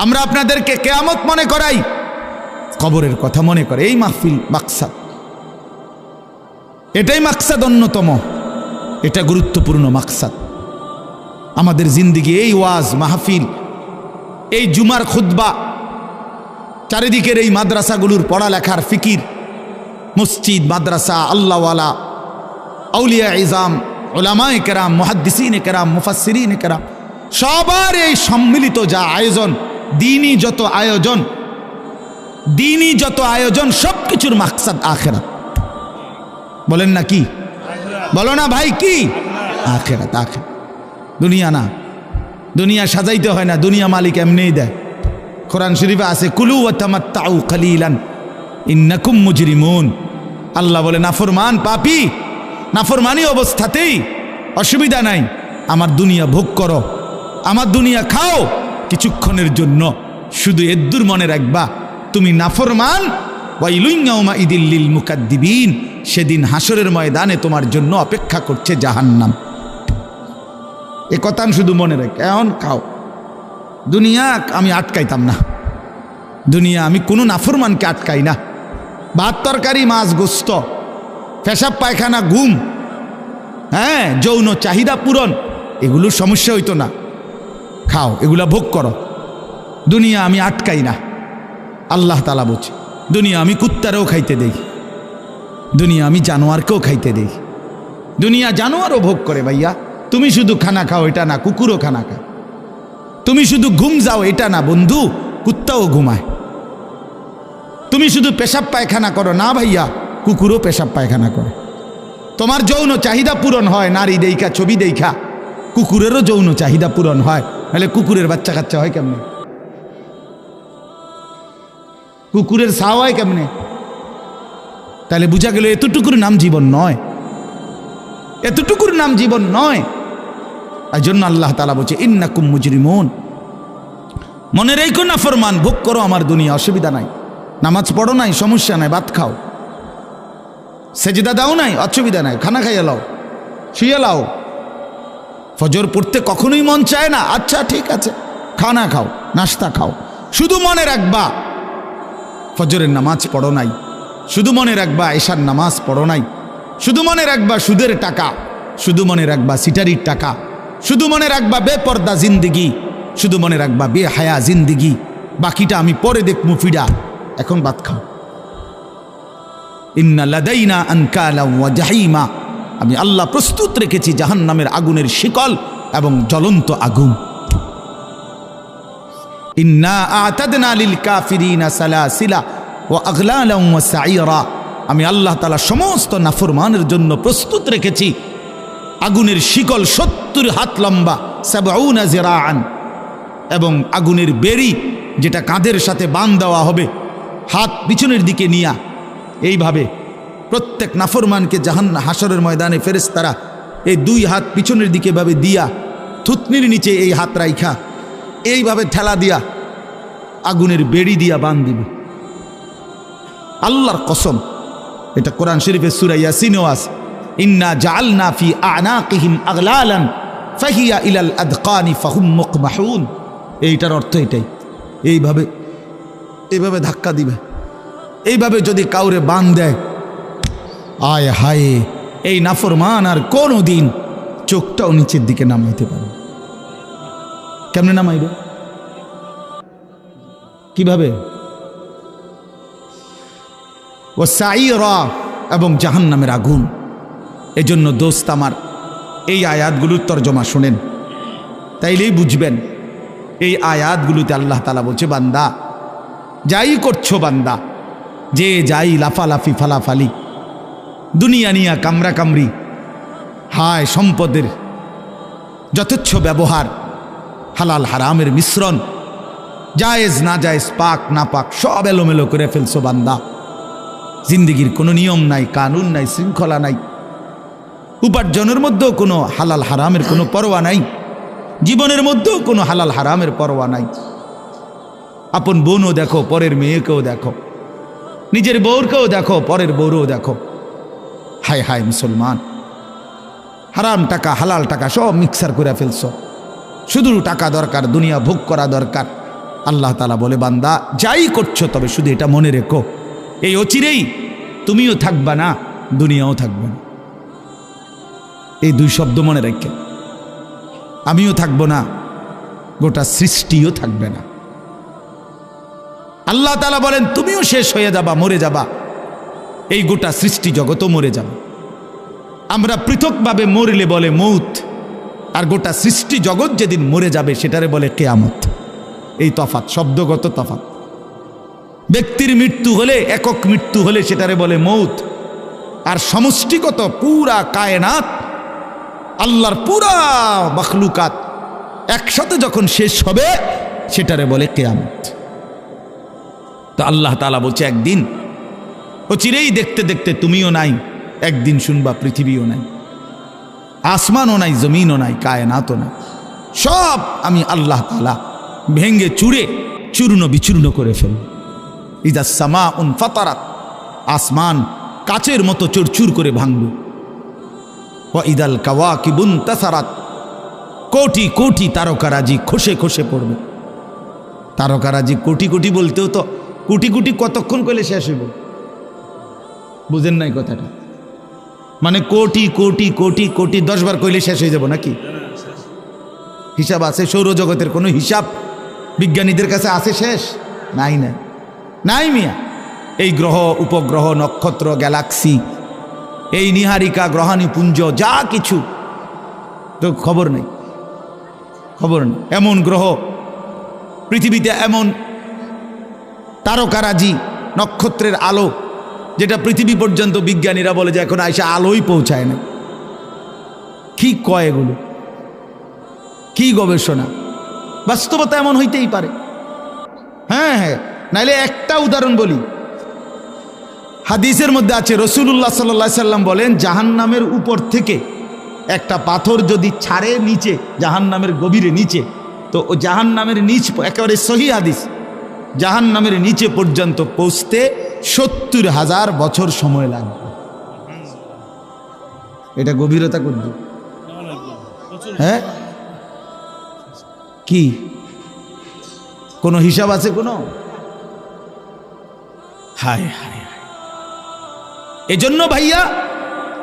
আমরা আপনাদেরকে কিয়ামত মনে করাই, কবরের কথা মনে করে। এই মাহফিল মাকসাদ, এটাই মাকসাদ অন্যতম, এটা গুরুত্বপূর্ণ মাকসাদ আমাদের জিন্দিগি। এই ওয়াজ মাহফিল, এই জুমার খুতবা, চারিদিকের এই মাদ্রাসাগুলোর পড়ালেখার ফিকির, মসজিদ মাদ্রাসা, আল্লাহওয়ালা, আউলিয়া ইজাম, উলামায়ে কেরাম, মুহাদ্দিসিনে কেরাম, মুফাসসিরিনে কেরাম, সবার এই সম্মিলিত যা আয়োজন, দ্বীনি যত আয়োজন সব কিছুর মাকসাদ আখিরাত। বলেন না কি? বলো না ভাই, কি? আখিরাত। দুনিয়া না, দুনিয়া সাজাইতে হয় না, দুনিয়া মালিক এমনিই দেয়। কোরআন শরীফে আছে, কুলু ওয়া তামাত্তাউ কালিলান ইন্নাকুম মুজরিমুন। আল্লাহ বলে, নাফরমান পাপী, নাফরমানি অবস্থাতেই অসুবিধা নাই, আমার দুনিয়া ভোগ করো, আমার দুনিয়া খাও কিছুক্ষণের জন্য, শুধু এদ্দুর মনে রাখবা তুমি নাফরমান। ওয়াইলুন ইয়াউমাইদিল লিল মুকাদ্দিবিন, সেদিন হাসরের ময়দানে তোমার জন্য অপেক্ষা করছে জাহান্নাম। এ কথা শুধু মনে রাখ। এখন খাও, দুনিয়া আমি আটকাইতাম না, দুনিয়া আমি কোনো নাফরমানকে আটকাই না। ভাত তরকারি, মাছ গোস্ত, পেশাব পায়খানা, ঘুম, হ্যাঁ, যৌন চাহিদা পূরণ, এগুলোর সমস্যা হইতো না। খাও, এগুলা ভোগ করো, দুনিয়া আমি আটকাই না। আল্লাহ তাআলা বলছে, দুনিয়া আমি কুত্তারেও খাইতে দেই, দুনিয়া আমি জানোয়ারকেও খাইতে দেই। দুনিয়া জানোয়ারও ভোগ করে ভাইয়া। তুমি শুধু খানা খাও এটা না, কুকুরও খানা খায়। তুমি শুধু ঘুম যাও এটা না বন্ধু, কুত্তাও ঘুমায়। তুমি শুধু পেশাব পায়খানা করো না ভাইয়া, কুকুরও পেশাব পায়খানা করে। তোমার যৌন চাহিদা পূরণ হয় নারী দেখা, ছবি দেখা, কুকুরেরও যৌন চাহিদা পূরণ হয়। নাহলে কুকুরের বাচ্চা কাচ্চা হয় কেমনে? কুকুরের ছাও হয় কেমনে? তাহলে বুঝা গেল এতটুকুর নাম জীবন নয়, এতটুকুর নাম জীবন নয়। এই জন্য আল্লাহ তাআলা বলছে, ইন্নাকুম মুজরিমুন, মনে রেখো নাফরমান, ভোগ করো আমার দুনিয়া, অসুবিধা নাই। নামাজ পড়ো নাই, সমস্যা নাই, ভাত খাও। সেজদা দাও নাই, অসুবিধা নাই, খানা খাইয়া লাও, শুয়ে লাও। ফজর পড়তে কখনোই মন চায় না, আচ্ছা ঠিক আছে, খানা খাও, নাস্তা খাও। শুধু মনে রাখবা ফজরের নামাজ পড়ো নাই, শুধু মনে রাখবা এশার নামাজ পড়ো নাই, শুধু মনে রাখবা সুদের টাকা, শুধু মনে রাখবা সিটারির টাকা, শুধু মনে রাখবা বেপর্দা জিন্দিগি, শুধু মনে রাখবা বেহায়া জিন্দিগি। বাকিটা আমি পরে দেখমু ফিডা, এখন ভাত খাও। ইন্না লাদাইনা আনকালা ওয়া জাহিমা, আমি আল্লাহ প্রস্তুত রেখেছি জাহান্নামের আগুনের শিকল এবং জ্বলন্ত আগুন। ইন্না আ'তাদনা লিল কাফিরিনা সালাসিলা ওয়া আগলালান ওয়া সাইরা, আমি আল্লাহ তাআলা সমস্ত নাফরমানের জন্য প্রস্তুত রেখেছি আগুনের শিকল 70 হাত লম্বা, 70 জিরাআন, এবং আগুনের বেড়ি যেটা কাঁধের সাথে বাঁধ দেওয়া হবে, হাত পিছনের দিকে নিয়া, এইভাবে প্রত্যেক নাফরমানকে হাসরের ময়দানে ফেরেশতারা এই 2 হাত পিছনের দিকে ভাবে দিয়া, থুতনির নিচে এই হাত রাইখা এইভাবে ঠেলা দিয়া আগুনের বেড়ি দিয়া বাঁধ দিবে। আল্লাহর কসম, এটা কোরআন শরীফের সূরা ইয়াসিনেও আছে, ইন্না জাআলনা ফি আ'নাকিহিম আগলালান ফাহিয়া ইলাল আদকানি ফাহুম মুকমাহুন। এইটার অর্থ এটাই, এইভাবে ধাক্কা দিবে, এইভাবে যদি কাউরে বাঁধ দেয়, আয় হায়, এই নাফরমান আর কোনো দিন চোখটাও নিচের দিকে নামাইতে পারে। কেমনে নামাইবে? কিভাবে? ও সাইরা, এবং জাহান্নামের আগুন। এজন্য দোস্ত আমার, এই আয়াতগুলোর তরজমা শুনেন, তাইলেই বুঝবেন। এই আয়াতগুলোতে আল্লাহ তাআলা বলছে, বান্দা যাই করছো, বান্দা যে যাই লাফালাফি ফালাফালি, দুনিয়া নিয়া কামরা কামরি, হায় সম্পদের যথেচ্ছ ব্যবহার, হালাল হারামের মিশ্রণ, জায়েজ না জায়েজ, পাক না পাক, সব এলোমেলো করে ফেলছো বান্দা। জিন্দিগির কোনো নিয়ম নাই, কানুন নাই, শৃঙ্খলা নাই, উপার্জনের মধ্যেও কোনো হালাল হারামের কোনো পরোয়া নাই, জীবনের মধ্যেও কোনো হালাল হারামের পরোয়া নাই। আপন বোনও দেখো, পরের মেয়েকেও দেখো, নিজের বউরকেও দেখো, পরের বউরও দেখো। হায় হায় মুসলমান, হারাম টাকা হালাল টাকা সব মিক্সার করে ফেলছো। শুধু টাকা দরকার, দুনিয়া ভোগ করা দরকার, আল্লাহ তাআলা বলে, বান্দা যাই করছো তবে শুধু এটা মনে রেখো, এই অচিরেই তুমিও থাকবা না, দুনিয়াও থাকবে না। এই দুই শব্দ মনে রেখে, আমিও থাকবো না, গোটা সৃষ্টিও থাকবে না। আল্লাহ তাআলা বলেন তুমিও শেষ হয়ে যাবা, মরে যাবা, এই গোটা সৃষ্টি জগতও মরে যাবে। আমরা পৃথকভাবে মরলে বলে মৌত, আর গোটা সৃষ্টি জগৎ যেদিন মরে যাবে সেটারে বলে কিয়ামত। এই তফাৎ, শব্দগত তফাৎ। ব্যক্তির মৃত্যু হলে, একক মৃত্যু হলে সেটারে বলে মৌত, আর সমষ্টিগত পুরা কায়নাত, আল্লাহর পুরা মখলুকাত একসাথে যখন শেষ হবে সেটারে বলে কিয়ামত। তো আল্লাহ তাআলা বলছে একদিন অচিরেই দেখতে দেখতে তুমিও নাই, একদিন শুনবা পৃথিবীও নাই, আসমানও নাই, জমিনও নাই, কায়নাতও নাই, সব আমি আল্লাহ তাআলা ভেঙ্গে চুরে চূর্ণ বিচূর্ণ করে ফেলব। ইযা সামাউন ফাতারাত, আসমান কাচের মতো চুরচুর করে ভাঙব। ওয়া ইদাল কাওয়াকিবুন তাসারাত, কোটি কোটি তারকারাজি খসে খসে পড়বে। তারকারাজি কোটি কোটি বলতেও তো কোটি কোটি কতক্ষণ করলে শেষ হইব? বুঝেন নাই কথাটা? মানে কোটি কোটি কোটি কোটি 10 বার কইলে শেষ হয়ে যাব নাকি? হিসাব আছে? সৌরজগতের কোনো হিসাব বিজ্ঞানীদের কাছে আছে শেষ? নাই, না নাই মিয়া। এই গ্রহ, উপগ্রহ, নক্ষত্র, গ্যালাক্সি, এই নিহারিকা, গ্রহাণুপুঞ্জ, যা কিছু তো খবর নেই, খবর নেই। এমন গ্রহ পৃথিবীতে, এমন তারকারাজি, নক্ষত্রের আলো, যেটা পৃথিবী পর্যন্ত বিজ্ঞানীরা বলে যে এখন আইসা আলোই পৌঁছায় না। কি কয় এগুলো? কি গবেষণা? বাস্তবতা এমন হইতেই পারে। হ্যাঁ হ্যাঁ, নাইলে একটা উদাহরণ বলি। হাদিসের মধ্যে আছে, রাসূলুল্লাহ সাল্লাল্লাহু আলাইহি সাল্লাম বলেন, জাহান্নামের উপর থেকে একটা পাথর যদি ছাড়ে নিচে, জাহান্নামের গভীরে নিচে, তো ও জাহান্নামের নিচ, একেবারে সহিহ হাদিস, জাহান্নামের নিচে পর্যন্ত পৌঁছতে ৭০,০০০ বছর সময় লাগবে। এটা গভীরতা করবে? হ্যাঁ, কি কোনো হিসাব আছে কোনো? হায় হায় হায়। এজন্য ভাইয়া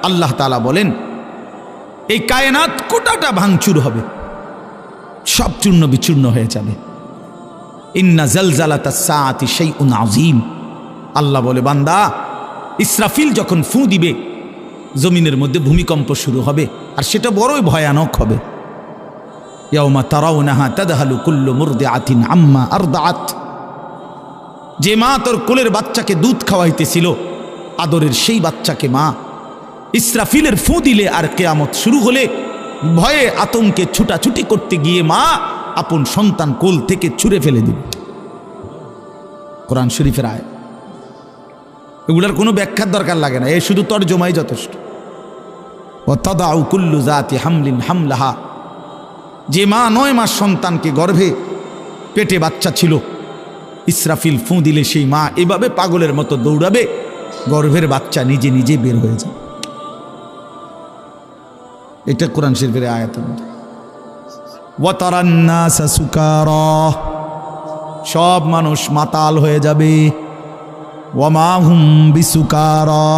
আল্লাহ তাআলা বলেন এই কায়নাত কোটাটা ভাঙচুর হবে, সব চূর্ণ বিচূর্ণ হয়ে যাবে। ইন্না জালজালাতাস সাআতি শাইউন আযীম। আল্লাহ বলে, বান্দা ইসরাফিল যখন ফু দিবে জমিনের মধ্যে ভূমিকম্প শুরু হবে, আর সেটা বড়ই ভয়ানক হবে। ইয়াউমা তারাউনাহা তাদহালু কুল্লু মুরদিআতিন আম্মা আরদাআত। যে মা তোর কোলের বাচ্চাকে দুধ খাওয়াইতেছিল, আদরের সেই বাচ্চাকে মা ইসরাফিলের ফু দিলে আর কিয়ামত শুরু হলে ভয়ে আতঙ্কে ছুটাছুটি করতে গিয়ে মা আপন সন্তান কোল থেকে ছুঁড়ে ফেলে দিবে। কোরআন শরীফের আয়াত। এগুলার কোনো ব্যাখ্যার দরকার লাগে না, এ শুধু তর্জমাই যথেষ্ট। ওয়া তাদাউ কুল্লু যাতি হামলিন হামলাহা। যে মা 9 মাস সন্তানকে গর্ভে, পেটে বাচ্চা ছিল, ইসরাফিল ফু দিলে সেই মা এভাবে পাগলের মতো দৌড়াবে, গর্ভের বাচ্চা নিজে নিজে বের হয়ে যাবে। এটা কোরআন শরীফের আয়াতের মধ্যে। ওয়া তারান নাসা সুকারা। সব মানুষ মাতাল হয়ে যাবে। ওয়া মা হুম বিসুকারা।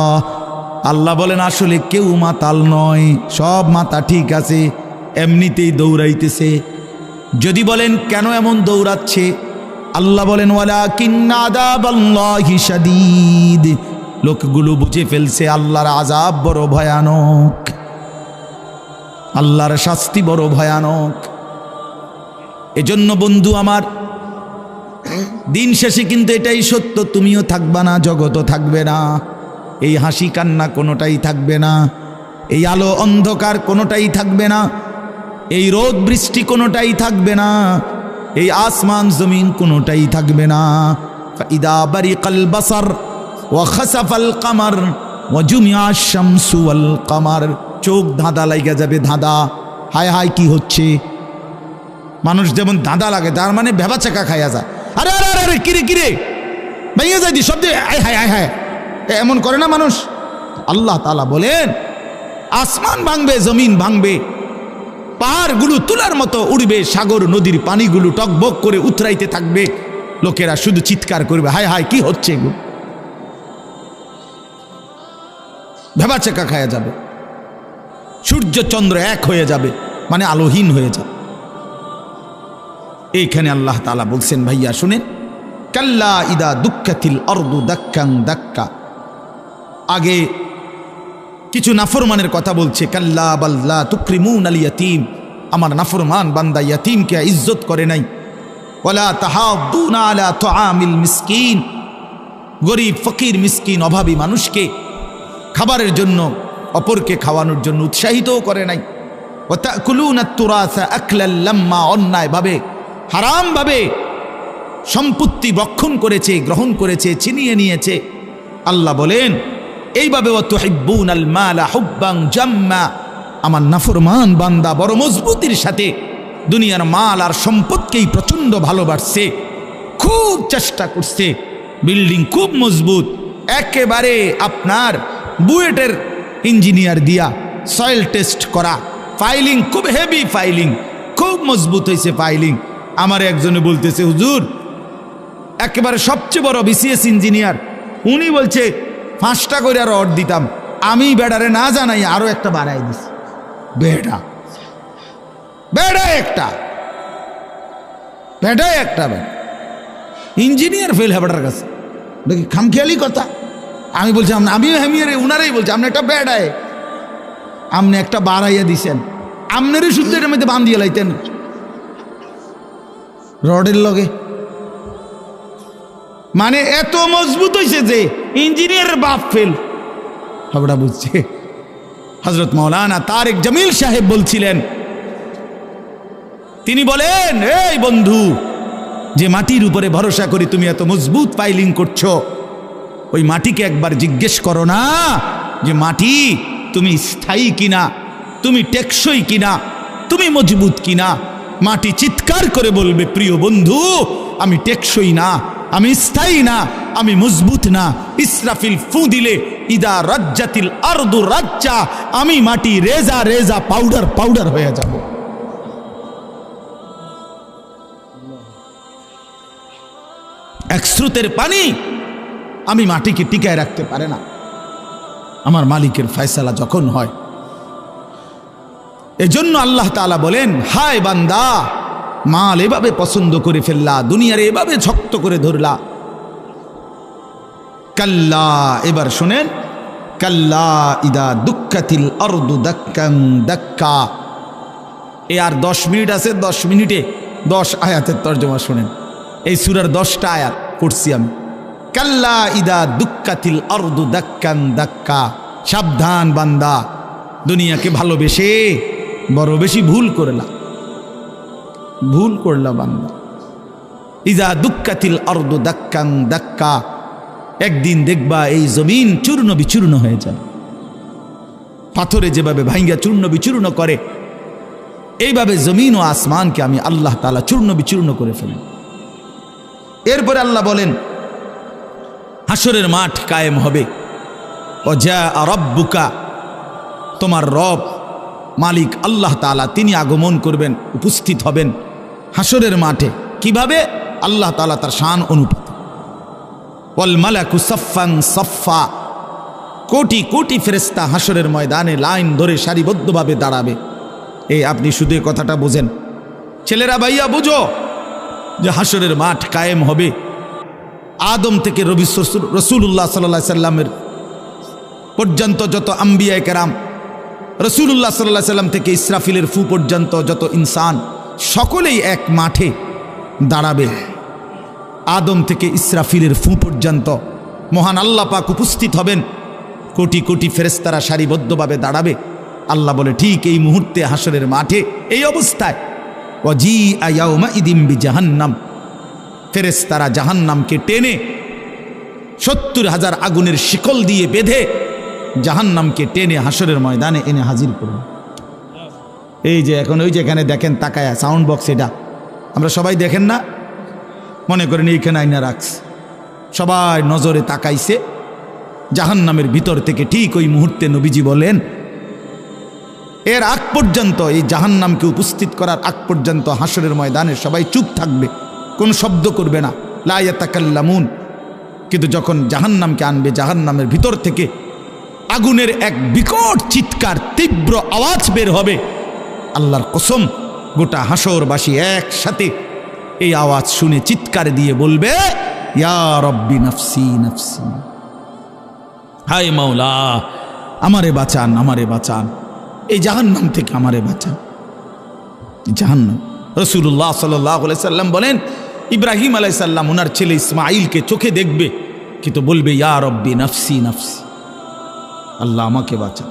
আল্লাহ বলেন আসলে কেউ মাতাল নয়, সব মাথা ঠিক আছে, এমনিতেই দৌড়াইতেছে। যদি বলেন কেন এমন দৌড়াচ্ছে, আল্লাহ বলেন ওয়ালাকিন্না আযাবাল্লাহি শাদীদ। লোকগুলো বুঝে ফেলছে আল্লাহর আযাব বড় ভয়ানক, আল্লাহর শাস্তি বড় ভয়ানক। এজন্য বন্ধু আমার, দিন শেষে কিন্তু এটাই সত্য, তুমিও থাকবা না, জগতও থাকবে না, এই হাসি কান্না কোনোটাই থাকবে না, এই আলো অন্ধকার কোনোটাই থাকবে না, এই রোদ বৃষ্টি কোনোটাই থাকবে না, এই আসমান জমিন কোনোটাই থাকবে না। ফাইদা বারিকাল বাসার ওয়া খাসাফাল কামার ওয়া জুমিআশ শামসু ওয়াল কামার। চোখ ধাঁধা লাগা যাবে, ধাঁধা। হায় হায় কি হচ্ছে? মানুষ যেমন ধাঁধা লাগে, তার মানে ভেবা চাকা খাইয়া যায়। আরে আরে আরে কিরে কিরে ভেঙে যায়, শব্দ আয় হায় আয় হায়, এমন করে না মানুষ। আল্লাহ তাআলা বলেন আসমান ভাঙবে, জমিন ভাঙবে, পাহাড়গুলো তুলার মতো উড়বে, সাগর নদীর পানিগুলো টকবক করে উতরাইতে থাকবে, লোকেরা শুধু চিৎকার করবে, হায় হায় কি হচ্ছে এগুলো, ভেবাচেকা খায়া যাবে, সূর্য চন্দ্র এক হয়ে যাবে, মানে আলোহীন হয়ে যাবে। এইখানে আল্লাহ তাআলা বলছেন, ভাইয়া শুনেন, কাল্লা ইদা দুক্কাতিল আরদু দাক্কাং দাক্কা। আগে কিছু নাফরমানের কথা বলছে, কাল্লা বাল্লা তুকরিমুন আল ইয়াতীম, আমার নাফরমান বান্দা ইয়াতীমকে ইজ্জত করে নাই। ওয়ালা তাহাদ্দুনা আলা তুআমিল মিসকিন, গরিব ফকির মিসকিন অভাবী মানুষকে খাবারের জন্য, অপরকে খাওয়ানোর জন্য উৎসাহিতও করে নাই। ওয়া তাকুলুনা তুরাসা আকলাল লাম্মা, অন্যায়ভাবে হারামভাবে সম্পত্তি ভক্ষণ করেছে, গ্রহণ করেছে, ছিনিয়ে নিয়েছে। আল্লাহ বলেন এইভাবে ওয়াতুহিব্বুনাল মালা হুব্বান জাম্মা, আমার নাফরমান বান্দা বড় মজবুতির সাথে দুনিয়ার মাল আর সম্পদকেই প্রচণ্ড ভালোবাসছে, খুব চেষ্টা করছে, বিল্ডিং খুব মজবুত, একেবারে আপনার বুয়েটের ইঞ্জিনিয়ার দিয়া সয়েল টেস্ট করা, ফাইলিং খুব হেভি, ফাইলিং খুব মজবুত হয়েছে ফাইলিং। আমার একজনে বলতেছে, হুজুর একেবারে সবচেয়ে বড় বিসিএস ইঞ্জিনিয়ার, উনি বলছে 5টা করে রড দিতাম, আমি বেড়ারে না জানাই আরো একটা বাড়াই দিছি। বেড়া একটা ইঞ্জিনিয়ার ফেল হেবাটার কাছে, দেখি খামখেয়ালি কথা। আমি বলছি আমিও হেমিয়ারে, উনারাই বলছে আপনি একটা বেড়ায়, আপনি একটা বাড়াইয়া দিছেন, আপনারই শুদ্ধ এটার মধ্যে বান্ধিয়ে লাইতেন রডের লগে। মানে এত মজবুত হয়েছে যে ইঞ্জিনিয়ারের বাপ ফেল। হাবড়া বুঝছে। হযরত মাওলানা তারেক জামিল সাহেব বলছিলেন, তিনি বলেন, এই বন্ধু, যে মাটির উপরে ভরসা করে তুমি এত মজবুত ফাইলিং করছো, ওই মাটিকে একবার জিজ্ঞেস করো না যে মাটি তুমি স্থায়ী কিনা, তুমি টেকসই কিনা, তুমি মজবুত কিনা। মাটি চিৎকার করে বলবে, প্রিয় বন্ধু আমি টেকসই না, আমি স্থায়ী না, আমি মজবুত না। ইসরাফিল ফু দিলে ইদা রাজ্জাতিল আরদু রাজ্জা, আমি মাটি রেজা রেজা পাউডার পাউডার হয়ে যাব। এক স্রোতের পানি আমি মাটিকে টিকায় রাখতে পারে না, আমার মালিকের ফয়সালা যখন হয়। এজন্য আল্লাহ তাআলা বলেন, হায় বান্দা, মাল এভাবে পছন্দ করে ফেললা, দুনিয়ার এভাবে শক্ত করে ধরলা। কাল্লা, এবার শোনেন, কাল্লা ইদা দুক্কাতিল আরদু দাক্কাং দাক্কা। এ আর 10 মিনিট আছে, 10 মিনিটে 10 আয়াতের তর্জমা শোনেন। এই সূরার 10টা আয়াত পড়ছি আমি। কাল্লা ইদা দুক্কাতিল আরদু দাক্কাং দাক্কা, সাবধান বান্দা, দুনিয়াকে ভালোবেসে বড় বেশি ভুল করলা বান্দা। ইদা দুক্কাতিল আরদু দাক্কাং দাক্কা, একদিন দেখবা এই জমিন চূর্ণ বিচূর্ণ হয়ে যাবে। পাথরে যেভাবে ভাঙ্গা চূর্ণ বিচূর্ণ করে, এইভাবে জমিন ও আসমানকে আমি আল্লাহ তাআলা চূর্ণ বিচূর্ণ করে ফেলেন। এরপরে আল্লাহ বলেন, হাসরের মাঠ কায়েম হবে। ওয়াজা রাব্বুকা, তোমার রব মালিক আল্লাহ তাআলা তিনি আগমন করবেন, উপস্থিত হবেন হাসরের মাঠে। কিভাবে? আল্লাহ তাআলা তার শান অনুপাতে। ওয়াল মালাকু সাফফান সাফফা, কোটি কোটি ফেরেশতা হাসরের ময়দানে লাইন ধরে সারিবদ্ধভাবে দাঁড়াবে। এই আপনি শুধু এই কথাটা বোঝেন, ছেলেরা ভাইয়া বুঝো যে হাসরের মাঠ কায়েম হবে। আদম থেকে রাসূলুল্লাহ সাল্লাল্লাহু আলাইহি সাল্লামের পর্যন্ত যত আম্বিয়ায়ে কেরাম, রাসূলুল্লাহ সাল্লাল্লাহু আলাইহি সাল্লাম থেকে ইসরাফিলের ফু পর্যন্ত যত ইনসান, সকলেই এক মাঠে দাঁড়াবে। আদম থেকে ইসরাফিলের ফু পর্যন্ত মহান আল্লাহ পাক উপস্থিত হবেন, কোটি কোটি ফেরেশতারা সারিবদ্ধভাবে দাঁড়াবে। আল্লাহ বলে, ঠিক এই মুহূর্তে হাসরের মাঠে এই অবস্থায় ওয়াজিআ ইয়াউমাইদিন বিজাহান্নাম, ফেরেশতারা জাহান্নামকে টেনে 70,000 আগুনের শিকল দিয়ে বেঁধে জাহান্নামকে টেনে হাসরের ময়দানে এনে হাজির করবে। এই যে এখন ওই যে এখানে দেখেন তাকায়া সাউন্ড বক্স, এটা আমরা সবাই দেখেন না, মনে করেন এইখানে আইনা রাখছে, সবাই নজরে তাকাইছে জাহান্নামের ভিতর থেকে। ঠিক ওই মুহূর্তে নবীজি বলেন, এর আগ পর্যন্ত, এই জাহান্নামকে উপস্থিত করার আগ পর্যন্ত হাসরের ময়দানে সবাই চুপ থাকবে, কোনো শব্দ করবে না, লা ইয়াতাকাল্লামুন। কিন্তু যখন জাহান্নামকে আনবে, জাহান্নামের ভিতর থেকে আগুনের এক বিকট চিৎকার, তীব্র আওয়াজ বের হবে। আল্লাহর কসম, গোটা হাসরবাসী একসাথে এই আওয়াজ শুনে চিৎকার দিয়ে বলবে, ইয়া রব্বি নাফসি নাফসি, হায় মাওলা আমারে বাঁচান, আমারে বাঁচান, এই জাহান্নাম থেকে আমারে বাঁচান। জাহান্নাম, রাসূলুল্লাহ সাল্লাল্লাহু আলাইহি সাল্লাম বলেন, ইব্রাহিম আলাইহিস সালাম ওনার ছেলে ইসমাঈলকে চোখে দেখবে, কিন্তু বলবে ইয়া রব্বি নাফসি নাফসি, আল্লাহ আমাকে বাঁচান।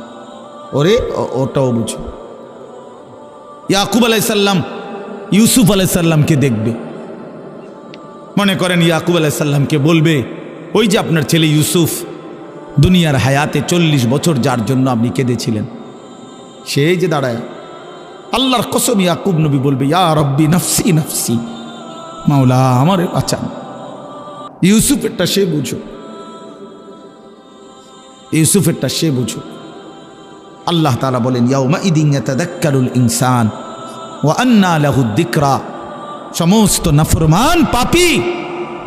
ওরে ওটাও বুঝো। ইয়াকুব আলাইহিস সালাম ইউসুফ আলাইহিস সালামকে দেখবে, মনে করেন ইয়াকুব আলাইহিস সালামকে বলবে, ওই যে আপনার ছেলে ইউসুফ দুনিয়ার হায়াতে 40 বছর যার জন্য আপনি কেঁদেছিলেন, সেই যে দাঁড়ায়। আল্লাহর কসম, ইয়াকুব নবী বলবে ইয়া রব্বি নাফসি নাফসি, মাওলা আমারে বাঁচান। ইউসুফেরটা সে বুঝো, ইউসুফেরটা সে বুঝো। আল্লাহ তাআলা বলেন, ইয়াউমা ইদিন ইয়াতাযাক্কারুল ইনসান ওয়া আন্না লাহুদ যিকরা, সমস্ত নাফরমান পাপী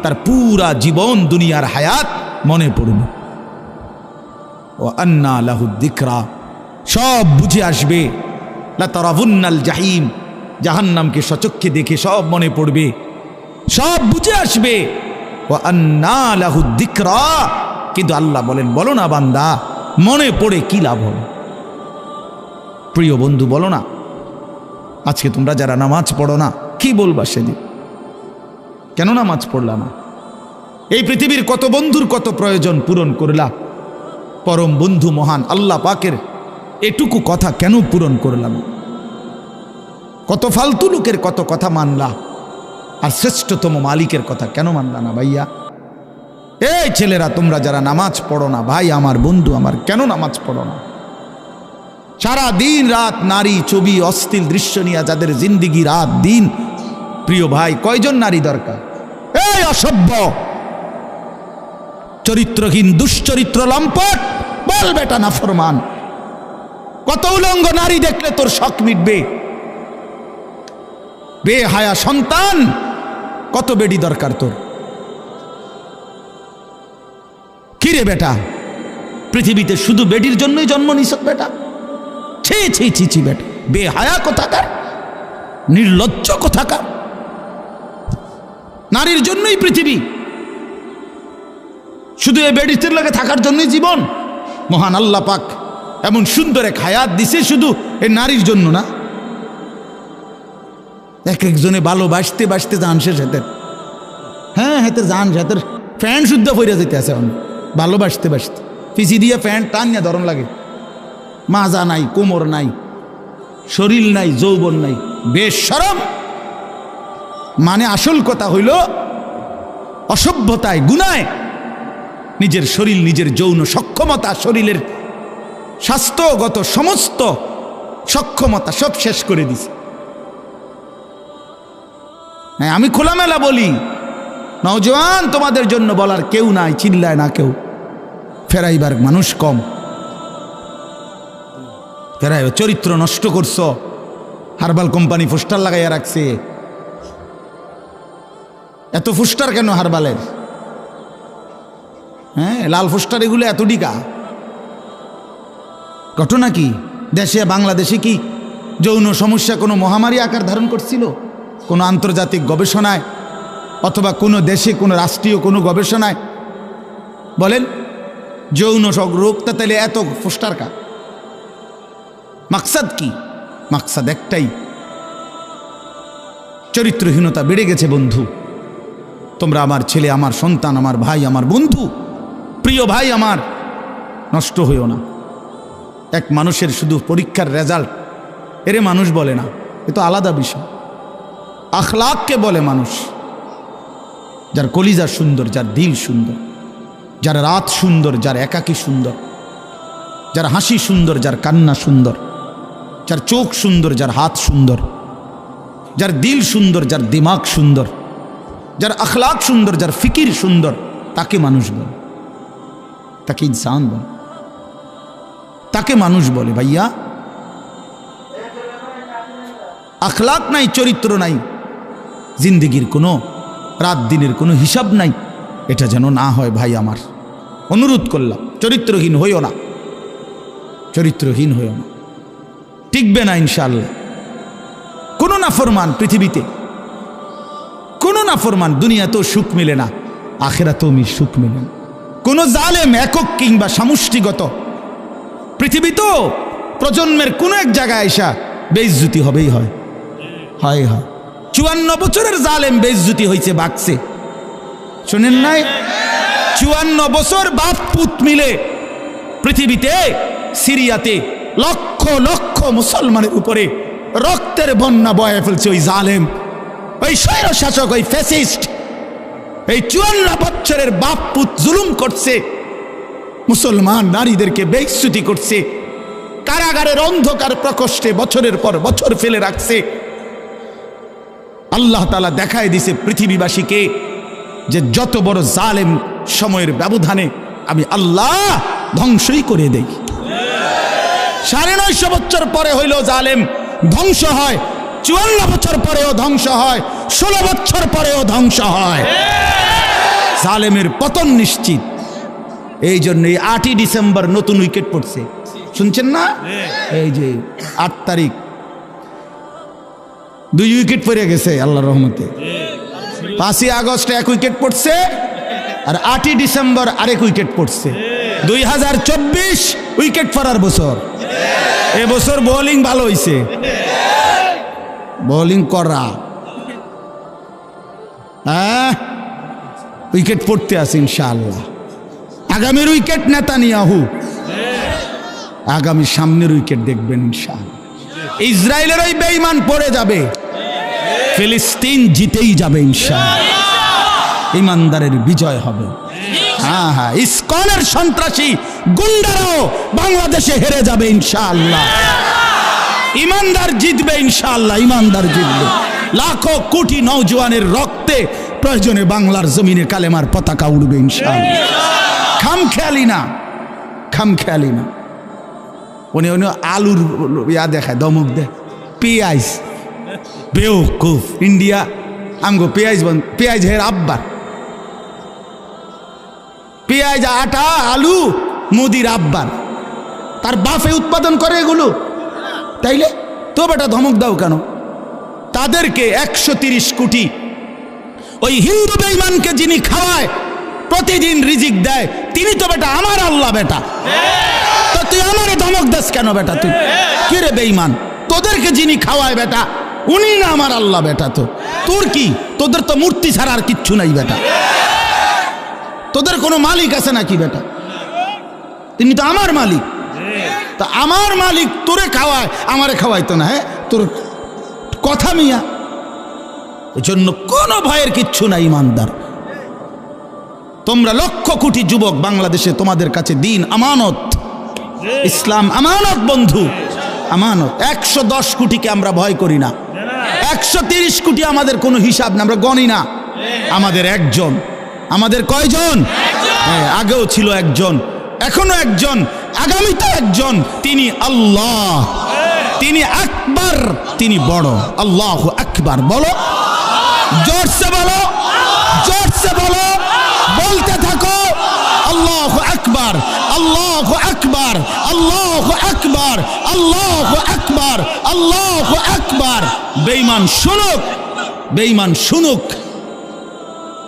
তার পুরা জীবন দুনিয়ার হায়াত মনে পড়বে। ওয়া আন্না লাহুদ যিকরা, সব বুঝে আসবে। লা তারাবুন্নাল জাহিম, জাহান্নামকে সচক্ষে দেখে সব মনে পড়বে, সব বুঝে আসবে। ওয়া আন্না লাহুদ যিকরা, কিন্তু আল্লাহ বলেন, বলো না বান্দা, মনে পড়ে কি লাভ হবে? প্রিয় বন্ধু, বলো না, আজকে তোমরা যারা নামাজ পড়ো না, কি বলবা সেদিন? কেন নামাজ পড়লা না? এই পৃথিবীর কত বন্ধুর কত প্রয়োজন পূরণ করলা, পরম বন্ধু মহান আল্লাহ পাকের এটুকু কথা কেন পূরণ করলাম? কত ফালতু লোকের কত কথা মানলা, আর শ্রেষ্ঠতম মালিকের কথা কেন মানলা না ভাইয়া? এই ছেলেরা, তোমরা যারা নামাজ পড়ো না, ভাই আমার, বন্ধু আমার, কেন নামাজ পড়ো না? সারা দিন রাত নারী, ছবি, অশ্লীল দৃশ্য নিয়ে যাদের জিন্দিগি রাত দিন, প্রিয় ভাই, কয়জন নারী দরকার? এই অসভ্য, চরিত্রহীন, দুশ্চরিত্র, লম্পট, বল বেটা নাফরমান, কত উলঙ্গ নারী দেখলে তোর শখ মিটবে? বেহায়া সন্তান, কত বেডি দরকার তোর? কিরে বেটা, পৃথিবীতে শুধু বেডির জন্যই জন্ম নিছ বেটা? ছি ছি ছি ছি বেটা, বেহায়া কোথাকার, নির্লজ্জ কোথাকার। নারীর জন্যই পৃথিবী, শুধু এই বেডিতে লাগে থাকার জন্যই জীবন। মহান আল্লাহ পাক এমন সুন্দর এক হায়াত দিছে শুধু এই নারীর জন্য না। এক একজনে ভালোবাসতে বাসতে জান শেষ হাতের, হ্যাঁ হাতের জান হাতের ফ্যান শুদ্ধ ফইরা যেতে আছে এখন, ভালোবাসতে বাসতে পিছি দিয়ে ফ্যান টান নিয়ে ধরন লাগে। মাজা নাই, কোমর নাই, শরীর নাই, যৌবন নাই, বেশরম। মানে আসল কথা হইল অসভ্যতায়, গুনায় নিজের শরীর, নিজের যৌন সক্ষমতা, শরীরের স্বাস্থ্যগত সমস্ত সক্ষমতা সব শেষ করে দিছে। হ্যাঁ, আমি খোলামেলা বলি, নওজোয়ান তোমাদের জন্য বলার কেউ নাই, চিল্লায় না কেউ, ফেরাইবার মানুষ কম। ফেরাই চরিত্র নষ্ট করছো, হারবাল কোম্পানি পোস্টার লাগাইয়া রাখছে। এত পোস্টার কেন হারবালের? হ্যাঁ, লাল পোস্টার এগুলো এত ডিকা। ঘটনা কি? দেশে বাংলাদেশে কি যৌন সমস্যা কোনো মহামারী আকার ধারণ করছিল? কোনো আন্তর্জাতিক গবেষণায় অথবা কোনো দেশে কোনো রাষ্ট্রীয় কোনো গবেষণায় বলেন যৌন রোগটা তাহলে এত পোস্টার কা? মাকসাদ কি? মাকসাদ একটাই, চরিত্রহীনতা বেড়ে গেছে বন্ধু। তোমরা আমার ছেলে, আমার সন্তান, আমার ভাই, আমার বন্ধু, প্রিয় ভাই আমার, নষ্ট হইও না। এক মানুষের শুধু পরীক্ষার রেজাল্ট এরে মানুষ বলে না, এ তো আলাদা বিষয়। আখলাককে বলে মানুষ। যার কলিজা সুন্দর, যার দিল সুন্দর, যার রাত সুন্দর, যার একাকী সুন্দর, যার হাসি সুন্দর, যার কান্না সুন্দর, যার চোখ সুন্দর, যার হাত সুন্দর, যার দিল সুন্দর, যার দিমাগ সুন্দর, যার আখলাক সুন্দর, যার ফিকির সুন্দর, তাকে মানুষ বলে, তাকে ইনসান বলে, তাকে মানুষ বলে। ভাইয়া আখলাক নাই, চরিত্র নাই, জিন্দিগির কোনো রাত দিনের কোনো হিসাব নাই। এটা যেন না হয় ভাই আমার, অনুরোধ করলাম। চরিত্রহীন হইও না, চরিত্রহীন হইও না, টিকবে না ইনশাআল্লাহ। কোনো নাফরমান পৃথিবীতে, কোনো নাফরমান দুনিয়াতেও সুখ মিলে না, আখিরাতেও সুখ মিলে না। কোনো জালেম একক কিংবা সমষ্টিগত পৃথিবীতেও প্রজন্মের কোনো এক জায়গায় আইসা বেইজ্জতি হবেই হয়। 54 বছরের জালেম বেইজ্জতি হয়েছে বাকছে, শোনেন নাই? 54 বছর বাপ পুত মিলে পৃথিবীতে সিরিয়াতে লক্ষ লক্ষ মুসলমানের উপরে রক্তের বন্যা বয়ে ফেলছে ওই জালেম, ওই স্বৈরশাসক, ওই ফ্যাসিস্ট। এই 54 বছরের বাপ পুত জুলুম করছে, মুসলমান নারীদেরকে বেইজ্জতি করছে, কারাগারের অন্ধকার প্রকোষ্ঠে বছরের পর বছর ফেলে রাখছে। আল্লাহ তাআলা দেখায় দিছে পৃথিবীবাসীকে যে যত বড় জালেম সময়ের ব্যবধানে আমি আল্লাহ ধ্বংসই করে দেই। 950 বছর পরে হইল জালেম ধ্বংস হয়, 54 বছর পরেও ধ্বংস হয়, 16 বছর পরেও ধ্বংস হয়। জালেমের পতন নিশ্চিত। এই জন্য 8ই ডিসেম্বর নতুন উইকেট পড়ছে, শুনছেন না? এই যে 8 তারিখ 2 উইকেট পড়ে গেছে আল্লাহর রহমতে। 5ই আগস্ট 1 উইকেট পড়ছে, আর 8ই ডিসেম্বর আরেক উইকেট পড়ছে। 2024 উইকেট পড়ার বছর। এবছর বোলিং ভালো হয়েছে, বোলিং করা, হ্যাঁ উইকেট পড়তে আছে ইনশাআল্লাহ। আগামীর উইকেট নেতানিয়াহু, আগামী সামনের উইকেট দেখবেন ইনশাআল্লাহ। ইসরায়েলের ওই বেঈমান পড়ে যাবে, ফিলিস্তিন জিতেই যাবে ইনশাআল্লাহ। ইমানদারের বিজয় হবে। হ্যাঁ হ্যাঁ, ইসকনের সন্ত্রাসী গুন্ডারাও বাংলাদেশে হেরে যাবে ইনশাআল্লাহ। ইমানদার জিতবে ইনশাআল্লাহ, ইমানদার জিতবে। লাখো কোটি নওজোয়ানের রক্তে প্রয়োজনে বাংলার জমিনে কালেমার পতাকা উড়বে ইনশাআল্লাহ। খামখেয়ালি না, খামখেয়ালি না। উনি আলুর ইয়া দেখায়, দমক দেয়, পেঁয়াজ বেওকুফ। ইন্ডিয়া আমগো পেঁয়াজ বন্ধ, পেঁয়াজ হের আব্বার, পেঁয়াজ আটা আলু মুদির আব্বার, তার বাপে উৎপাদন করে এগুলো। তাইলে তো বেটা ধমক দাও কেন? তাদেরকে 130 কোটি ওই হিন্দু বেঈমানকে যিনি খাওয়ায়, প্রতিদিন রিজিক দেয়, তিনি তো বেটা আমার আল্লাহ বেটা। তো তুই আমারে ধমক দাস কেন বেটা? তুই কি রে বেঈমান? তোদেরকে যিনি খাওয়ায় বেটা উনি না আমার আল্লাহ বেটা। তো তোর কি? তোদের তো মূর্তি ছাড়া আর কিচ্ছু নাই বেটা। তোদের কোনো মালিক আছে নাকি বেটা? তিনি তো আমার মালিক। তা আমার মালিক তোরে খাওয়ায়, আমারে খাওয়াইতো না। হ্যাঁ তোর কথা মিয়া। এজন্য কোনো ভয়ের কিচ্ছু নাই ইমানদার। তোমরা লক্ষ কোটি যুবক বাংলাদেশে, তোমাদের কাছে দিন আমানত, ইসলাম আমানত বন্ধু, আমানত। 110 কোটিকে আমরা ভয় করি না, 130 কোটি আমাদের কোনো হিসাব না, আমরা গণি না। আমাদের একজন, আমাদের কয়জন? আগেও ছিল একজন, এখনো একজন, আগামীতে একজন। তিনি আল্লাহ, তিনি আকবার, তিনি বড়। আল্লাহু আকবার বলো, জোরসে বলো, জোরসে বলো, বলতে থাকো আল্লাহু আকবার, আল্লাহু আকবার, আল্লাহু আকবার, আল্লাহু আকবার, আল্লাহু আকবার। বেঈমান শুনুক, বেঈমান শুনুক,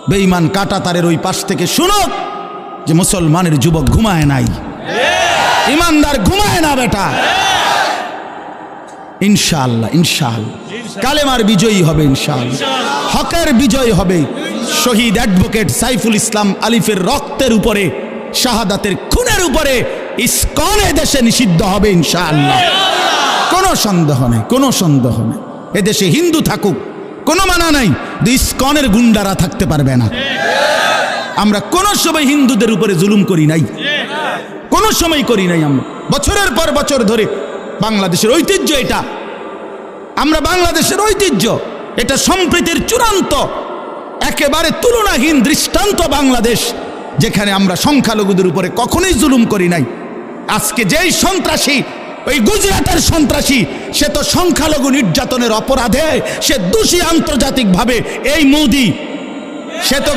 বেঈমান কাঁটাতারের ওই পাশ থেকে শুনুক যে মুসলমানের যুবক ঘুমায় নাই, ইমানদার ঘুমায় না বেটা। ইনশাআল্লাহ, ইনশাআল্লাহ কালেমার বিজয়ী হবে, ইনশাআল্লাহ হকের বিজয় হবে। শহীদ অ্যাডভোকেট সাইফুল ইসলাম আলিফের রক্তের উপরে, শাহাদাতের খুনের উপরে ইসকন দেশে নিষিদ্ধ হবে ইনশাআল্লাহ। কোনো সন্দেহ নেই, কোনো সন্দেহ নেই। এদেশে হিন্দু থাকুক, কোনো মানা নাই, ইসকনের গুন্ডারা থাকতে পারবে না। আমরা কোনো সময় হিন্দুদের উপরে জুলুম করি নাই, কোনো সময় করি নাই। আমরা বছরের পর বছর ধরে বাংলাদেশের ঐতিহ্য এটা, আমরা বাংলাদেশের ঐতিহ্য, এটা সম্প্রীতির চূড়ান্ত একেবারে তুলনাহীন দৃষ্টান্ত বাংলাদেশ, যেখানে আমরা সংখ্যালঘুদের উপরে কখনোই জুলুম করি নাই। আজকে যেই সন্ত্রাসী ওই গুজরাটের সন্ত্রাসী, সে তো সংখ্যালঘু নির্যাতনের অপরাধে সে দোষী আন্তর্জাতিকভাবে। এই মোদি, সে তো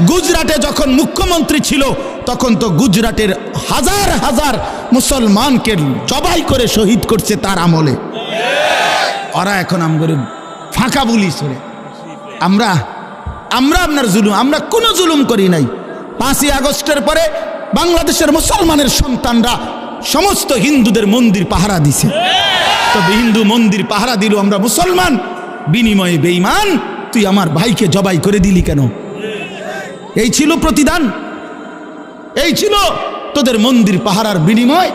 গুজরাটে যখন মুখ্যমন্ত্রী ছিল তখন তো গুজরাটের হাজার হাজার মুসলমানকে জবাই করে শহীদ করছে তার আমলে। ওরা এখন আমগরে ফাঁকা বলি ছেড়ে আমরা আপনার জুলুম, আমরা কোনো জুলুম করি নাই। 5ই আগস্টের পরে বাংলাদেশের মুসলমানের সন্তানরা সমস্ত হিন্দুদের মন্দির পাহারা দিছে। তবে হিন্দু মন্দির পাহারা দিল, আমরা মুসলমান, বিনিময়ে বেঈমান তুই আমার ভাইকে জবাই করে দিলি কেন? এই ছিল প্রতিদান, এই ছিল তোদের মন্দির পাহারার বিনিময়।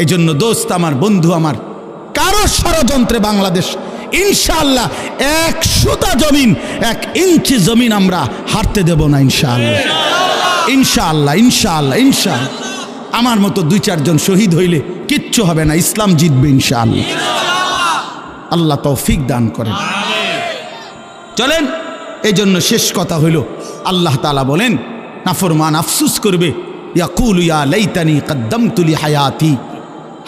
এই জন্য দোস্ত আমার, বন্ধু আমার, কারো ষড়যন্ত্রে বাংলাদেশ ইনশাআল্লাহ 1 সুতা জমিন, 1 ইঞ্চি জমিন আমরা হারতে দেব না ইনশাআল্লাহ, ইনশাআল্লাহ, ইনশাআল্লাহ, ইনশাআল্লাহ। আমার মতো 2-4 জন শহীদ হইলে কিচ্ছু হবে না, ইসলাম জিতবে ইনশাআল্লাহ। আল্লাহ তৌফিক দান করেন। চলেন, এই জন্য শেষ কথা হইল, আল্লাহ তাআলা বলেন নাফরমান আফসোস করবে, ইয়াকুলু ইয়া লাইতানি কদ্দামতু লি হায়াতি,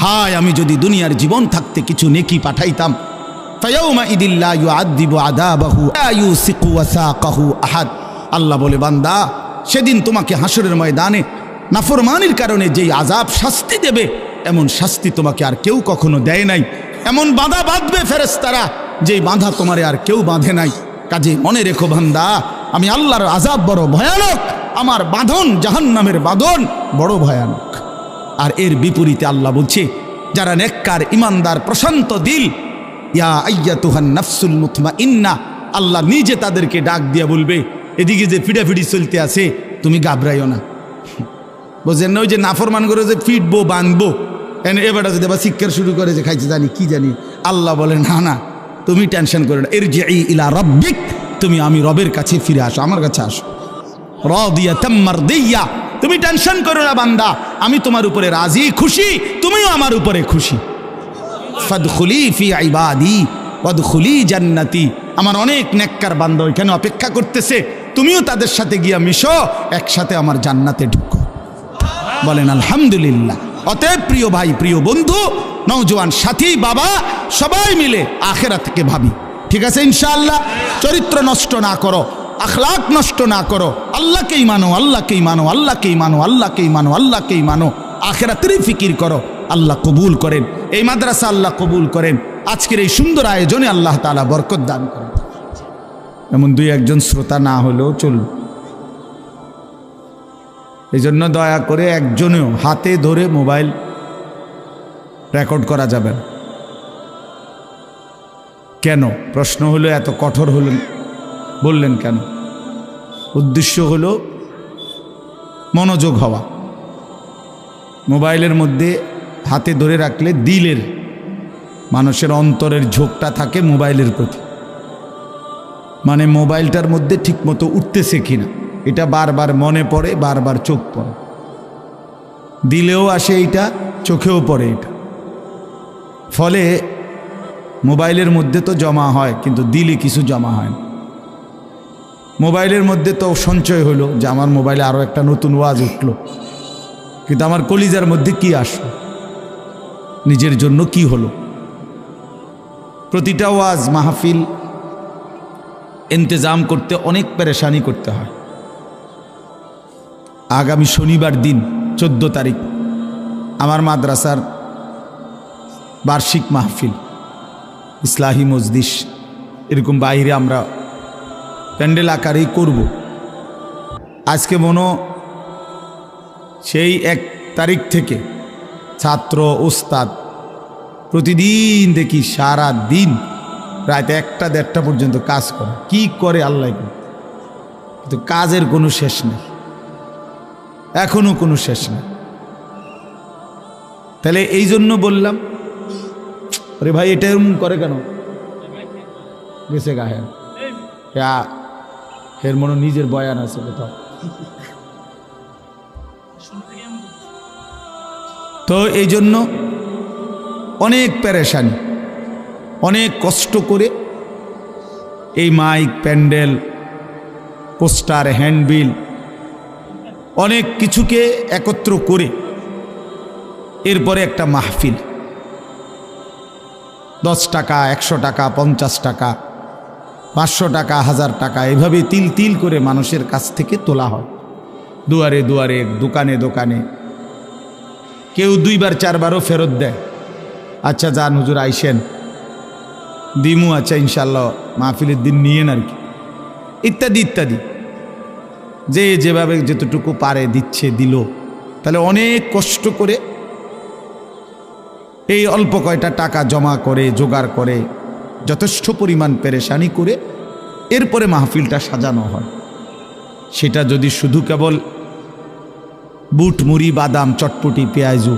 হায় আমি যদি দুনিয়ার জীবন থাকতে কিছু নেকি পাঠাইতাম। ফায়াউমা ইদিল লা ইউআযিবু আযাবাহু লা ইউসিকু ওয়াসাকাহু আহাদ। আল্লাহ বলে, বান্দা সেদিন তোমাকে হাসরের ময়দানে নাফরমানির কারণে যেই আযাব শাস্তি দেবে, এমন শাস্তি তোমাকে আর কেউ কখনো দেয় নাই। এমন বাঁধা বাঁধবে ফেরেশতারা যেই বাঁধা তোমারে আর কেউ বাঁধে নাই। কাজে মনে রেখো বান্দা, আমি আল্লাহর আযাব বড় ভয়ানক, আমার বাঁধন জাহান্নামের বাঁধন বড় ভয়ানক। আর এর বিপরীতে আল্লাহ বলছে, যারা নেককার ইমানদার প্রশান্ত দিল, ইয়া আইয়াতুহান নাফসুল মুতমাইন্না, আল্লাহ নিজে তাদেরকে ডাক দিয়া বলবে, এদিকে যে ফিডাফিডি চলতে আছে তুমি ঘাবড়াইও না। বুঝলেন না? ওই যে নাফরমান করে যে ফিটবো বাঁধবো, এবারটা যদি আবার শিক্ষার শুরু করে যে খাইছে জানি কি জানি, আল্লাহ বলে না না, তুমি টেনশন করো না, ইরজিই ইলা রাব্বিক, তুমি আমি রবের কাছে ফিরে আসো, আমার কাছে আসো। রাদিয়াতাম মারদিয়া, তুমি টেনশন করো না বান্দা, আমি তোমার উপরে রাজি খুশি, তুমিও আমার উপরে খুশি। ফাদখুলি ফি ইবাদি ওয়াদখুলি জান্নাতি, আমার অনেক নেককার বান্দা ওইখানে অপেক্ষা করতেছে, তুমিও তাদের সাথে গিয়া মিশো, একসাথে আমার জান্নাতে ঢুকো। বলেন আলহামদুলিল্লাহ। অতএব প্রিয় ভাই, প্রিয় বন্ধু, নওজোয়ান সাথী, বাবা, সবাই মিলে আখিরাতকে ভাবি, ঠিক আছে ইনশাআল্লাহ। চরিত্র নষ্ট না করো, আখলাক নষ্ট না করো, আল্লাহকেই মানো, আল্লাহকেই মানো, আল্লাহকেই মানো, আল্লাহকেই মানো, আল্লাহকেই মানো, আখিরাতেরই ফিকির করো। আল্লাহ কবুল করেন এই মাদ্রাসা, আল্লাহ কবুল করেন আজকের এই সুন্দর আয়োজনে, আল্লাহ তাআলা বরকত দান করেন। এমন 2-1 জন শ্রোতা না হলেও চলবে, এই জন্য দয়া করে একজনেও হাতে ধরে মোবাইল রেকর্ড করা যাবে না। কেন? প্রশ্ন হলো এত কঠোর হলেন বললেন কেন? উদ্দেশ্য হলো মনোযোগ হওয়া। মোবাইলের মধ্যে হাতে ধরে রাখলে দিলের, মানুষের অন্তরের ঝোঁকটা থাকে মোবাইলের প্রতি, মানে মোবাইলটার মধ্যে ঠিকমতো উঠতেছে কিনা এটা বারবার মনে পড়ে, বারবার চোখ পড়ে, দিলেও আসে এইটা, চোখেও পড়ে এটা। ফলে মোবাইলের মধ্যে তো জমা হয় কিন্তু দিলে কিছু জমা হয় না। মোবাইলের মধ্যে তো সঞ্চয় হলো যে আমার মোবাইলে আরও একটা নতুন ওয়াজ উঠলো, কিন্তু আমার কলিজার মধ্যে কি আসলো, নিজের জন্য কি হলো। প্রতিটা ওয়াজ মাহফিল ইন্তজাম করতে অনেক পেরেশানি করতে হয়। আগামী শনিবার দিন 14 তারিখ আমার মাদ্রাসার বার্ষিক মাহফিল, ইসলাহি মজলিস, এরকম বাইরে আমরা প্যান্ডেল আকারেই করব। আজকে মনো সেই 1 তারিখ থেকে ছাত্র ওস্তাদ প্রতিদিন দেখি সারা দিন রাত 1টা-1:30 পর্যন্ত কাজ করে। কি করে আল্লাহ, কিন্তু কাজের কোনো শেষ নেই, এখনো কোনো শেষ নেই। তাহলে এই জন্য বললাম, আরে ভাই এটা এরকম করে কেন, গেছে গায়ে এর মনে নিজের বয়ান আছে কোথাও। তো এই জন্য অনেক পেরেশানি, অনেক কষ্ট করে এই মাইক, প্যান্ডেল, পোস্টার, হ্যান্ডবিল অনেক কিছুকে একত্র করে এরপরে একটা মাহফিল, 10 টাকা, 100 টাকা, 50 টাকা, 500 টাকা, 1000 টাকা, এভাবে তিল তিল করে মানুষের কাছ থেকে তোলা হয়। দুয়ারে দুয়ারে, দোকানে দোকানে, কেউ 2বার 4বারও ফেরত দেয়। আচ্ছা যান হুজুর আইসেন, দিমু, আচ্ছা ইনশাল্লাহ মাহফিলের দিন নিয়েন আর কি, ইত্যাদি ইত্যাদি। যে যেভাবে যতটুকু পারে দিচ্ছে, দিল। তাহলে অনেক কষ্ট করে এই অল্প কয়টা টাকা জমা করে, জোগাড় করে, যথেষ্ট পরিমাণ পেরেশানি করে এরপরে মাহফিলটা সাজানো হয়। সেটা যদি শুধু কেবল বুট, মুড়ি, বাদাম, চটপটি, পেঁয়াজু,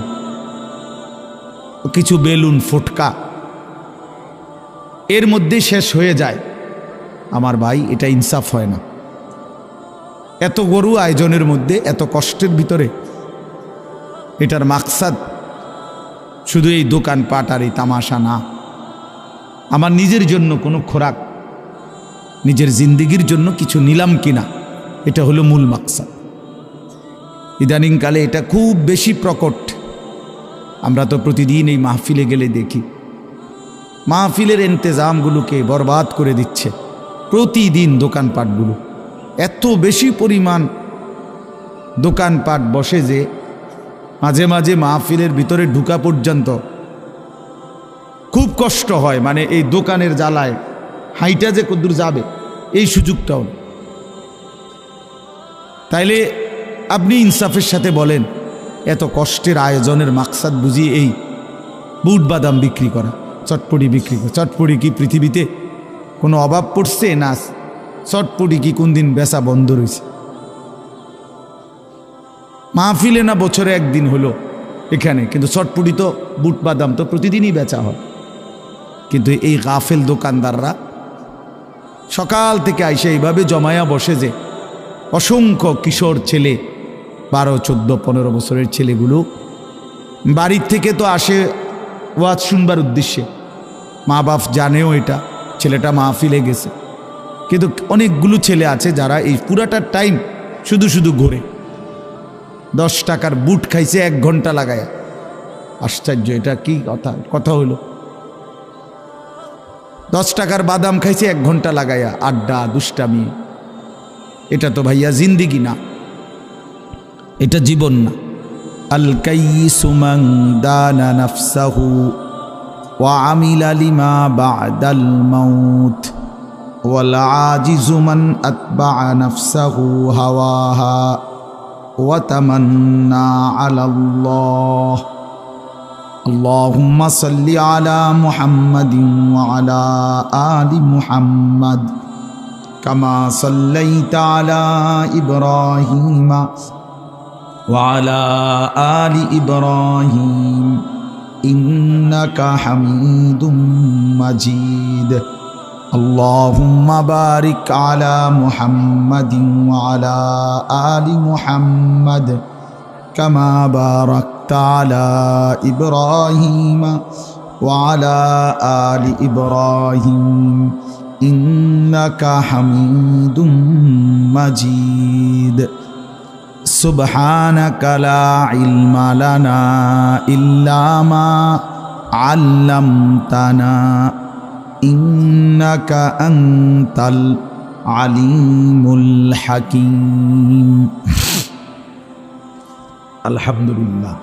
কিছু বেলুন, ফুটকা এর মধ্যে শেষ হয়ে যায়, আমার ভাই এটা ইনসাফ হয় না। এত গরু আয়োজনের মধ্যে, এত কষ্টের ভিতরে, এটার মাকসাদ শুধু এই দোকানপাট আর এই তামাশা না। আমার নিজের জন্য কোনো খোরাক, নিজের জিন্দিগির জন্য কিছু নিলাম কিনা, এটা হলো মূল মাকসাদ। ইদানিংকালে এটা খুব বেশি প্রকট। আমরা তো প্রতিদিন এই মাহফিলে গেলে দেখি, মাহফিলের ইন্তেজামগুলোকে বরবাদ করে দিচ্ছে প্রতিদিন দোকানপাটগুলো। এত বেশি পরিমাণ দোকানপাট বসে যে মাঝে মাঝে মাহফিলের ভিতরে ঢুকা পর্যন্ত খুব কষ্ট হয়। মানে এই দোকানের জ্বালায় হাইটা যে কদ্দূর যাবে এই সুযোগটাও। তাইলে আপনি ইনসাফের সাথে বলেন, এত কষ্টের আয়োজনের মাকসাদ বুঝি এই বুট বাদাম বিক্রি করা, চটপটি বিক্রি করা? চটপটি কি পৃথিবীতে কোনো অভাব পড়ছে? না, চটপটি কি কোন দিন বেচা বন্ধ রয়েছে? মাহফিলে না বছরে একদিন হলো এখানে, কিন্তু চটপটি তো, বুট বাদাম তো প্রতিদিনই বেচা হয়। কিন্তু এই গাফেল দোকানদাররা সকাল থেকে আইসে এইভাবে জমায়া বসে যে অসংখ্য কিশোর ছেলে, 12, 14, 15 বছরের ছেলেগুলো বাড়ির থেকে তো আসে ওয়াজ শুনবার উদ্দেশ্যে। মা বাপ জানেও এটা, ছেলেটা মাহফিলে গেছে। কিন্তু অনেকগুলো ছেলে আছে যারা এই পুরাটা টাইম শুধু শুধু ঘোরে। 10 টাকার বুট খাইছে 1 ঘন্টা লাগায়। আশ্চর্য, এটা কি কথা হলো? 10 টাকার বাদাম খাইছে 1 ঘন্টা লাগায়া, আড্ডা, দুষ্টামি। এটা তো ভাইয়া জিন্দিগি না, এটা জীবন না। আল কাইয়িসু মান দানা নাফসাহু ওয়া আমিলা লিমা বা'দাল মাউত ওয়াল আজিজু মান আতবা'a নাফসাহু হাওয়াহা ওয়া তামান্না আলাল্লাহ। আল্লাহুম্মা সাল্লি আলা মুহাম্মাদিন ওয়া আলা আলি মুহাম্মাদ কামা সাল্লাইতা আলা ইব্রাহিমা ওয়া আলা আলি ইব্রাহিম ইন্নাকা হামিদুম মাজিদ। আল্লাহুম্মা বারিক আলা মুহাম্মাদিন ওয়া আলা আলি মুহাম্মাদ কামা বারাকতা আলা ইব্রাহিমা ওয়া আলা আলি ইব্রাহিম ইন্নাকা হামিদুম মাজিদ। সুবহানাকা লা ইলমা লানা ইল্লা মা আল্লামতানা ইন্নাকা আনতাল আলিমুল হাকিম। আলহামদুলিল্লাহ।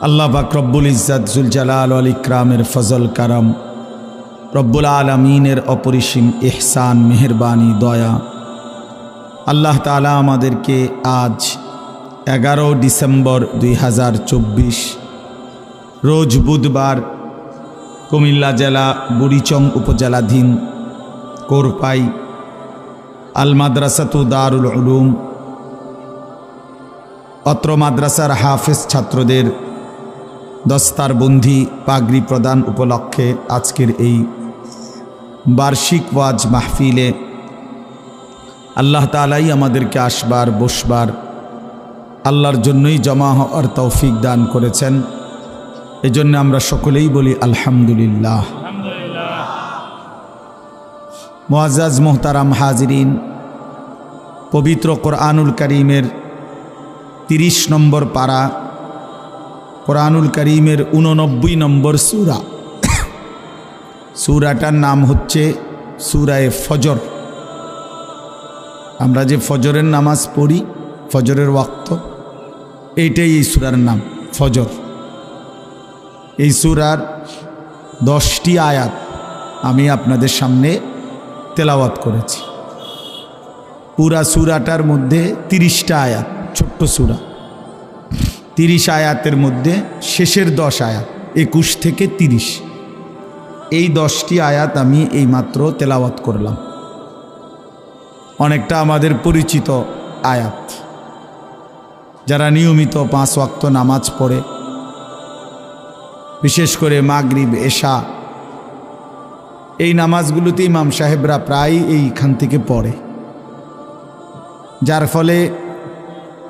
আল্লাহ পাক রব্বুল ইজ্জত জুল জালাল ওয়াল ইকরামের ফজল কারাম, রব্বুল আলামিনের অপরিসীম ইহসান, মেহেরবানি, দয়া, আল্লাহ তাআলা আমাদেরকে আজ 11 ডিসেম্বর 2024 রোজ বুধবার কুমিল্লা জেলা বুড়িচং উপজেলাধীন কোরপাই আল মাদ্রাসাতু দারুল উলুম, অত্র মাদ্রাসার হাফেজ ছাত্রদের দস্তারবন্দি পাগড়ি প্রদান উপলক্ষে আজকের এই বার্ষিক ওয়াজ মাহফিলে আল্লাহ তাআলাই আমাদেরকে আসবার, বসবার, আল্লাহর জন্যই জমা হওয়ার তৌফিক দান করেছেন। এজন্য আমরা সকলেই বলি আলহামদুলিল্লাহ। মুআজ্জাজ মোহতারাম হাজিরিন, পবিত্র কোরআনুল কারীমের 30 নম্বর পারা কোরআনুল কারীমের 89 নম্বর সূরা। সূরাটার নাম হচ্ছে সূরায়ে ফজর। আমরা যে ফজরের নামাজ পড়ি, ফজরের ওয়াক্ত, এইটাই এই সূরার নাম ফজর। এই সূরার 10টি আয়াত আমি আপনাদের সামনে তেলাওয়াত করেছি। পুরা সূরাটার মধ্যে 30টা আয়াত, ছোট্ট সূরা। 30 আয়াতের মধ্যে শেষের 10 আয়াত 21 থেকে 30, এই 10টি আয়াত আমি এইমাত্র তেলাওয়াত করলাম। অনেকটা আমাদের পরিচিত আয়াত। যারা নিয়মিত 5 ওয়াক্ত নামাজ পড়ে, বিশেষ করে মাগরিব, এশা, এই নামাজগুলোতে ইমাম সাহেবরা প্রায় এইখান থেকে পড়ে, যার ফলে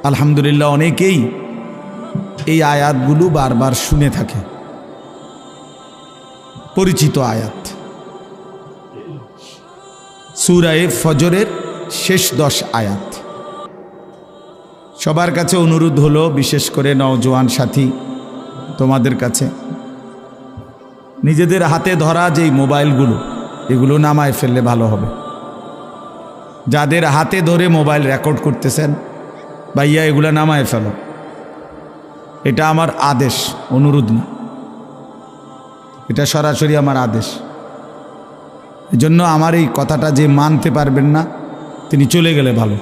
আলহামদুলিল্লাহ অনেকেই এই আয়াতগুলো বারবার শুনে থাকে। পরিচিত আয়াত। সূরায়ে ফজরের শেষ 10 আয়াত। সবার কাছে অনুরোধ হলো, বিশেষ করে নওজোয়ান সাথী তোমাদের কাছে, নিজেদের হাতে ধরা যেই মোবাইলগুলো, এগুলো নামায় ফেললে ভালো হবে। যাদের হাতে ধরে মোবাইল রেকর্ড করতেছেন, ভাইয়া এগুলো নামায় ফেলো। এটা আমার আদেশ, অনুরোধ না, এটা সরাসরি আমার আদেশ। এজন্য আমার এই কথাটা যে মানতে পারবেন না, তিনি চলে গেলে ভালো।